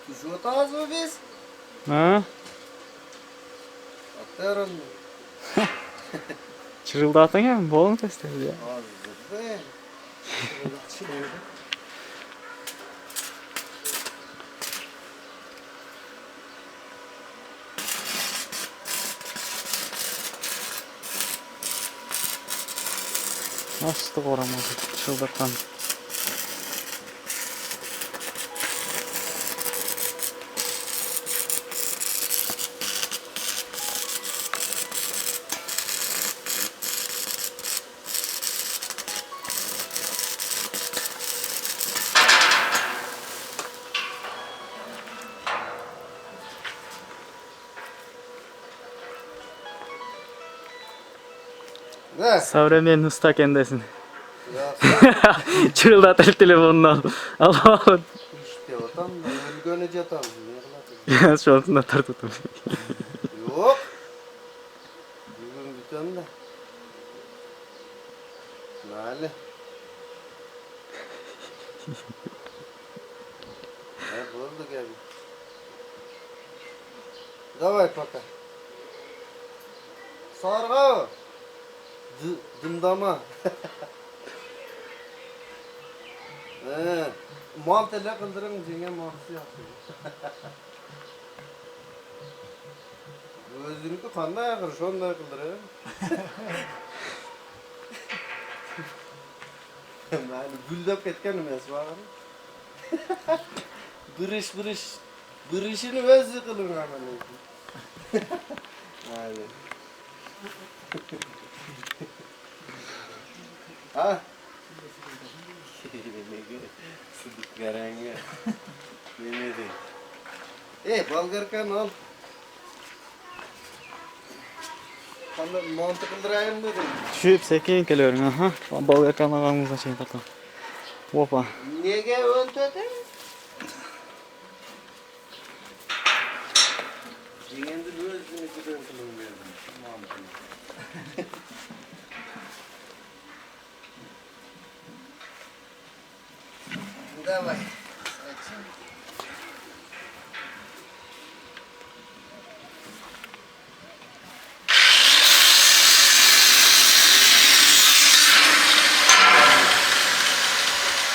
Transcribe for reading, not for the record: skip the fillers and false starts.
Düşüyoruz mı biz? Ha? Atıyorum. Çırıldatın ya, bolun testleri ya. Ağzı be. Nasıl da oramadı, çıldırtan. Ne? Savremen usta kendesin. Ya Çırıldatır telefonunu al. Al al. işte otam da ölgönece tam. Ne kılatın? Ya şu an da tartıtım. Yok. Bugün bütün de. Nale. Ne buldu gel. Давай пока. Sarga. Dımdama. Mantele kıldırın denge mantısı yapıyor. Özünükü kanday akır, şonday kıldırın. Yani güldep ketken emes var. Bırış. Bırışını özü kılın hemen. Yani. Ha? Sıdık garanga. Ne Balgarkan al. Sen de mantı kıldırayım mı dedim. Düşüp sekin geliyorum aha. Balga kanalımıza şey takım. Opa. Nege öntöde? Yengendir özünü kıdın kılın verdim. Mantını. Давай.